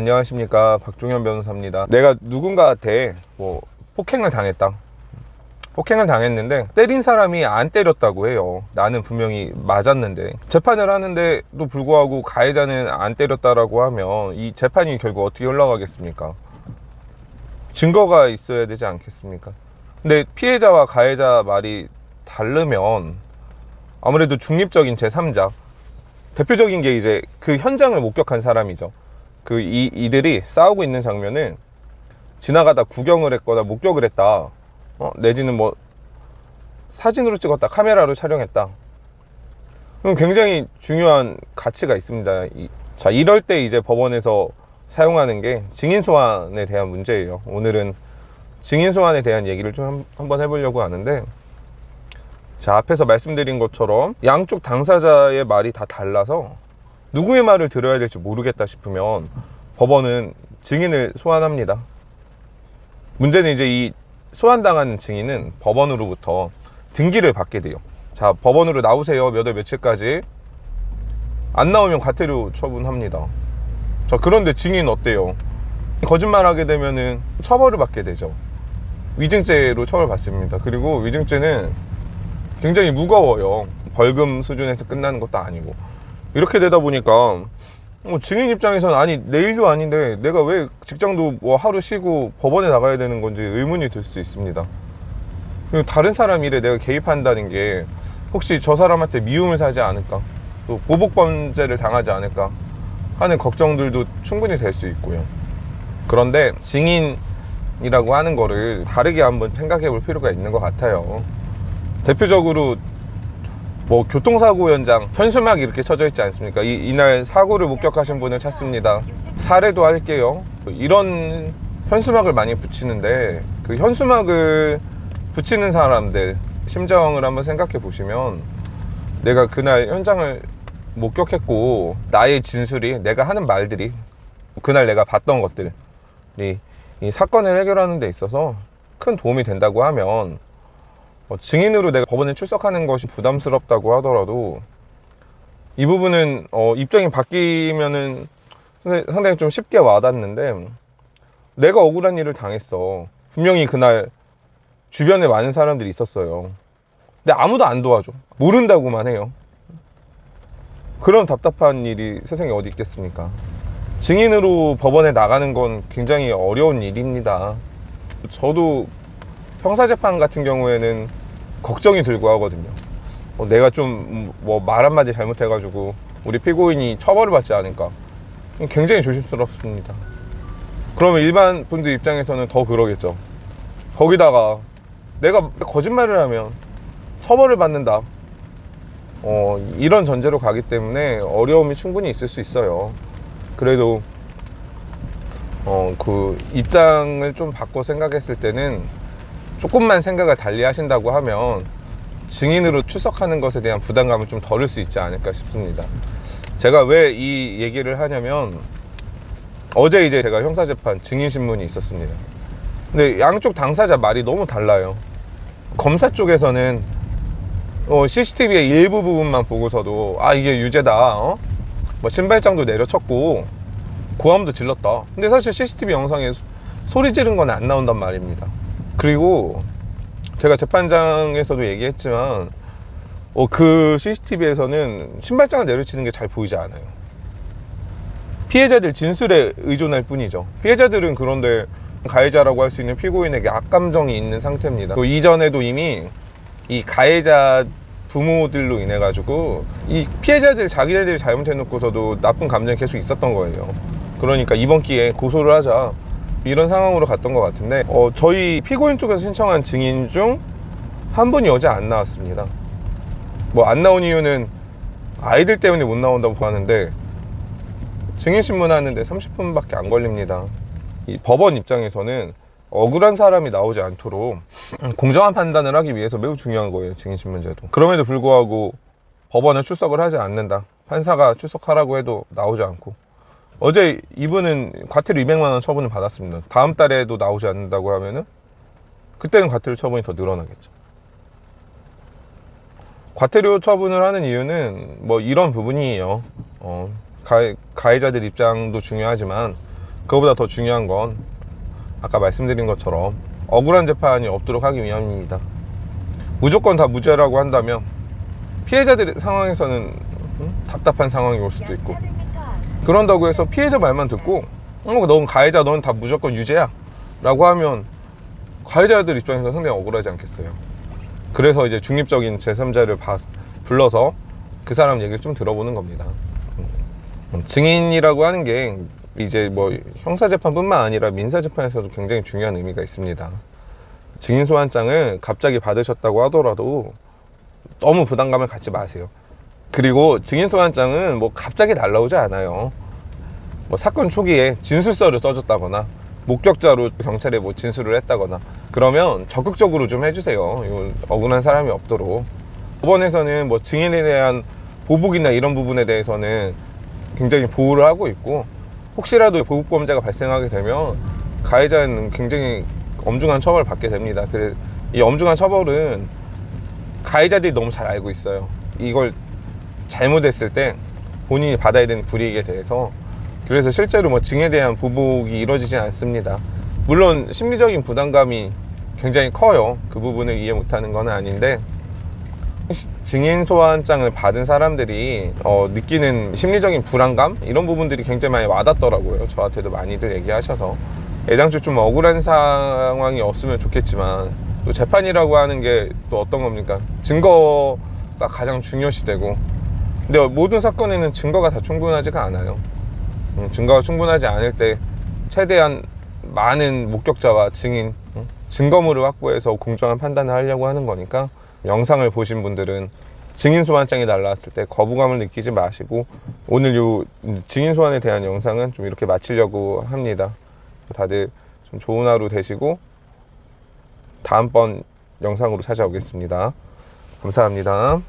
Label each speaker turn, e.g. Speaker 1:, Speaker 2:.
Speaker 1: 안녕하십니까, 박종현 변호사입니다. 내가 누군가한테 폭행을 당했다. 폭행을 당했는데 때린 사람이 안 때렸다고 해요. 나는 분명히 맞았는데 재판을 하는데도 불구하고 가해자는 안 때렸다라고 하면 이 재판이 결국 어떻게 흘러가겠습니까? 증거가 있어야 되지 않겠습니까? 근데 피해자와 가해자 말이 다르면 아무래도 중립적인 제3자, 대표적인 게 이제 그 현장을 목격한 사람이죠. 이들이 싸우고 있는 장면을 지나가다 구경을 했거나 목격을 했다, 내지는 사진으로 찍었다, 카메라로 촬영했다. 그럼 굉장히 중요한 가치가 있습니다. 자, 이럴 때 이제 법원에서 사용하는 게 증인 소환에 대한 문제예요. 오늘은 증인 소환에 대한 얘기를 좀 한번 해보려고 하는데, 자, 앞에서 말씀드린 것처럼 양쪽 당사자의 말이 다 달라서 누구의 말을 들어야 될지 모르겠다 싶으면 법원은 증인을 소환합니다. 문제는 이제 이 소환당하는 증인은 법원으로부터 등기를 받게 돼요. 자, 법원으로 나오세요. 몇 월 며칠까지. 안 나오면 과태료 처분합니다. 자, 그런데 증인 어때요? 거짓말하게 되면은 처벌을 받게 되죠. 위증죄로 처벌받습니다. 그리고 위증죄는 굉장히 무거워요. 벌금 수준에서 끝나는 것도 아니고. 이렇게 되다 보니까 증인 입장에서는 아니, 내 일도 아닌데 내가 왜 직장도 하루 쉬고 법원에 나가야 되는 건지 의문이 들 수 있습니다. 그리고 다른 사람 일에 내가 개입한다는 게 혹시 저 사람한테 미움을 사지 않을까, 또 보복범죄를 당하지 않을까 하는 걱정들도 충분히 될 수 있고요. 그런데 증인이라고 하는 거를 다르게 한번 생각해 볼 필요가 있는 것 같아요. 대표적으로 교통사고 현장 현수막이 이렇게 쳐져 있지 않습니까? 이날 사고를 목격하신 분을 찾습니다. 사례도 할게요. 이런 현수막을 많이 붙이는데 그 현수막을 붙이는 사람들 심정을 한번 생각해 보시면, 내가 그날 현장을 목격했고 나의 진술이, 내가 하는 말들이, 그날 내가 봤던 것들이 이 사건을 해결하는 데 있어서 큰 도움이 된다고 하면, 증인으로 내가 법원에 출석하는 것이 부담스럽다고 하더라도 이 부분은 입장이 바뀌면은 상당히 좀 쉽게 와닿는데, 내가 억울한 일을 당했어. 분명히 그날 주변에 많은 사람들이 있었어요. 근데 아무도 안 도와줘. 모른다고만 해요. 그런 답답한 일이 세상에 어디 있겠습니까? 증인으로 법원에 나가는 건 굉장히 어려운 일입니다. 저도 형사재판 같은 경우에는 걱정이 들고 하거든요. 내가 좀 말 한마디 잘못해가지고 우리 피고인이 처벌을 받지 않을까, 굉장히 조심스럽습니다. 그러면 일반 분들 입장에서는 더 그러겠죠. 거기다가 내가 거짓말을 하면 처벌을 받는다, 이런 전제로 가기 때문에 어려움이 충분히 있을 수 있어요. 그래도 그 입장을 좀 바꿔 생각했을 때는 조금만 생각을 달리 하신다고 하면 증인으로 출석하는 것에 대한 부담감을 좀 덜을 수 있지 않을까 싶습니다. 제가 왜 이 얘기를 하냐면, 어제 이제 제가 형사재판 증인신문이 있었습니다. 근데 양쪽 당사자 말이 너무 달라요. 검사 쪽에서는 CCTV의 일부 부분만 보고서도 이게 유죄다, 신발장도 내려쳤고 고함도 질렀다. 근데 사실 CCTV 영상에 소리 지른 건 안 나온단 말입니다. 그리고 제가 재판장에서도 얘기했지만 그 CCTV에서는 신발장을 내려치는 게 잘 보이지 않아요. 피해자들 진술에 의존할 뿐이죠. 피해자들은 그런데 가해자라고 할 수 있는 피고인에게 악감정이 있는 상태입니다. 또 이전에도 이미 이 가해자 부모들로 인해 가지고 이 피해자들 자기네들이 잘못해놓고서도 나쁜 감정이 계속 있었던 거예요. 그러니까 이번 기회에 고소를 하자, 이런 상황으로 갔던 것 같은데, 저희 피고인 쪽에서 신청한 증인 중 한 분이 어제 안 나왔습니다. 안 나온 이유는 아이들 때문에 못 나온다고 하는데, 증인신문 하는데 30분밖에 안 걸립니다. 이 법원 입장에서는 억울한 사람이 나오지 않도록 공정한 판단을 하기 위해서 매우 중요한 거예요, 증인신문제도. 그럼에도 불구하고 법원에 출석을 하지 않는다, 판사가 출석하라고 해도 나오지 않고, 어제 이분은 과태료 200만 원 처분을 받았습니다. 다음 달에도 나오지 않는다고 하면은 그때는 과태료 처분이 더 늘어나겠죠. 과태료 처분을 하는 이유는 이런 부분이에요. 가해자들 입장도 중요하지만 그거보다 더 중요한 건 아까 말씀드린 것처럼 억울한 재판이 없도록 하기 위함입니다. 무조건 다 무죄라고 한다면 피해자들 상황에서는 답답한 상황이 올 수도 있고, 그런다고 해서 피해자 말만 듣고 넌 가해자, 넌 다 무조건 유죄야 라고 하면 가해자들 입장에서 상당히 억울하지 않겠어요. 그래서 이제 중립적인 제3자를 불러서 그 사람 얘기를 좀 들어보는 겁니다. 증인이라고 하는 게 이제 뭐 형사재판뿐만 아니라 민사재판에서도 굉장히 중요한 의미가 있습니다. 증인소환장을 갑자기 받으셨다고 하더라도 너무 부담감을 갖지 마세요. 그리고 증인소환장은 뭐 갑자기 날라오지 않아요. 뭐 사건 초기에 진술서를 써줬다거나 목격자로 경찰에 뭐 진술을 했다거나 그러면 적극적으로 좀 해주세요. 이거 억울한 사람이 없도록. 법원에서는 뭐 증인에 대한 보복이나 이런 부분에 대해서는 굉장히 보호를 하고 있고, 혹시라도 보복범죄가 발생하게 되면 가해자는 굉장히 엄중한 처벌을 받게 됩니다. 이 엄중한 처벌은 가해자들이 너무 잘 알고 있어요. 이걸 잘못했을 때 본인이 받아야 되는 불이익에 대해서. 그래서 실제로 뭐 증에 대한 보복이 이루어지지 않습니다. 물론 심리적인 부담감이 굉장히 커요. 그 부분을 이해 못하는 건 아닌데, 증인소환장을 받은 사람들이 느끼는 심리적인 불안감 이런 부분들이 굉장히 많이 와닿더라고요. 저한테도 많이들 얘기하셔서. 애당초 좀 억울한 상황이 없으면 좋겠지만, 또 재판이라고 하는 게 또 어떤 겁니까? 증거가 가장 중요시되고, 근데 모든 사건에는 증거가 다 충분하지가 않아요. 증거가 충분하지 않을 때 최대한 많은 목격자와 증인, 증거물을 확보해서 공정한 판단을 하려고 하는 거니까, 영상을 보신 분들은 증인소환장이 날라왔을 때 거부감을 느끼지 마시고, 오늘 요 증인소환에 대한 영상은 좀 이렇게 마치려고 합니다. 다들 좀 좋은 하루 되시고 다음번 영상으로 찾아오겠습니다. 감사합니다.